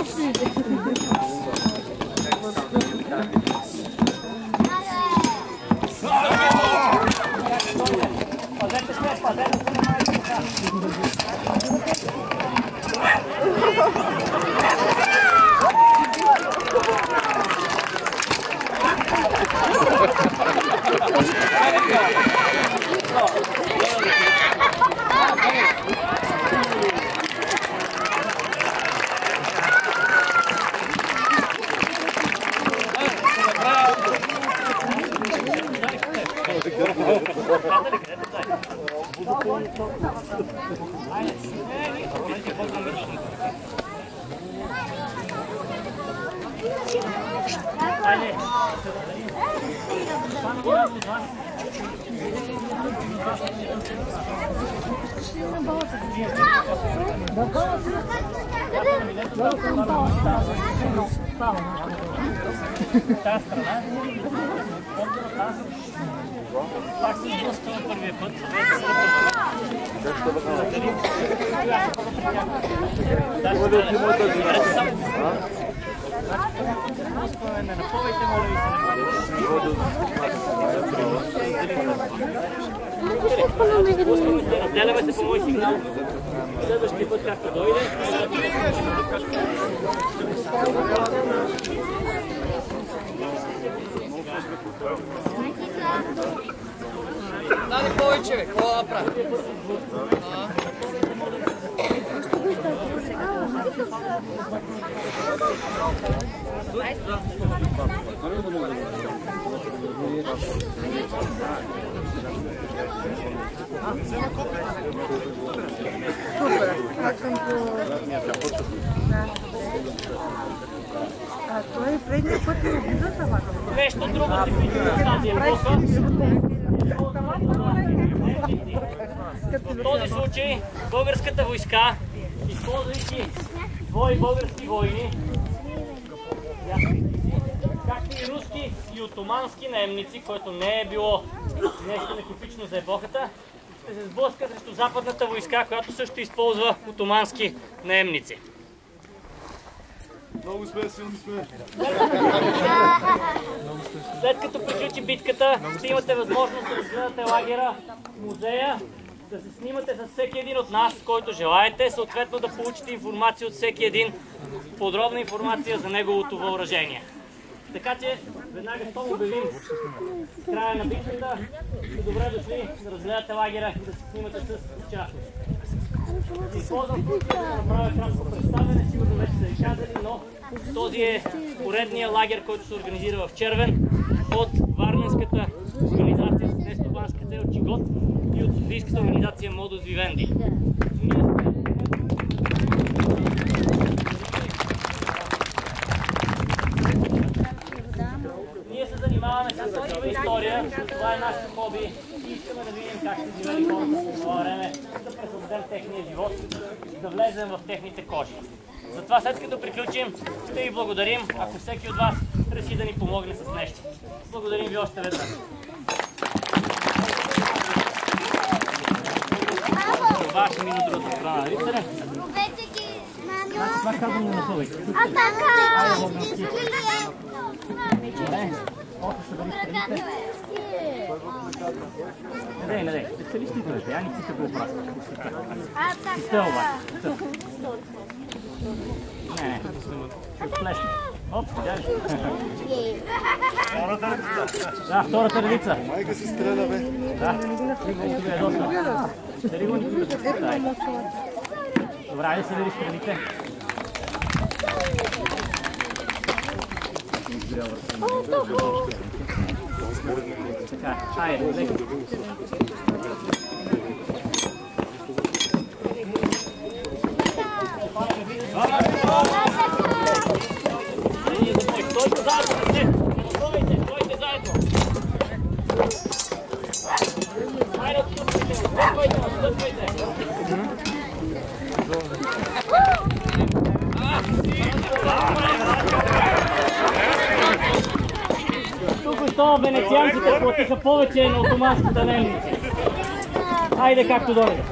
Тази страна. Пак се изблъсквам първия път. Не напъвайте, моля ви се. Разделяме се по мой сигнал. Следващия път както дойде. Дай повече, бе, какво да направи? Супер. Той предния път не обижда това. Нещо друго ти пише в тази епоха. В този случай българската войска, използвайки свои български войни, както и руски и отомански наемници, което не е било нещо нетипично за епохата, ще се сблъска срещу западната войска, която също използва отомански наемници. Много сме, силни сме. След като приключи битката, ще имате възможност да разгледате лагера, музея, да се снимате с всеки един от нас, който желаете, съответно да получите информация от всеки един, подробна информация за неговото въоръжение. Така че, веднага щом обявим края на битката, добре дошли да разгледате лагера и да се снимате с участници. Използвам случая да направя кратко представяне, сигурно вече са ви казали, но този е поредния лагер, който се организира в Червен от Варненската организация с нестопанска цел Чигот и от Софийската организация Модус Вивенди. Ние се занимаваме с такива история, това е нашето хоби и искаме да видим как се живели хората по това време, да пресъздадем техния живот, да влезем в техните кожи. Затова след като приключим, ще ви благодарим, ако всеки от вас реши да ни помогне с нещо. Благодарим ви още веднъж. Това ще мине другата страна, видите ли? Това казвам не напъвайте. А така! Добре, още ще бъде страните. Не дей, специалистите бъде, я не си се го опраска. Сте обаче. Не, ще плесне. Оп, видяли? Втората редица. Да, втората редица. Майка си стреля, бе. Да, сега е доста. Ще ли го никога да се дай? Добре, айде се види страните. Така, айде, леко. Стойте заедно, стойте заедно. Айде, отстъпвайте. Тук венецианците платиха повече на отоманските наемници. Айде както дойде.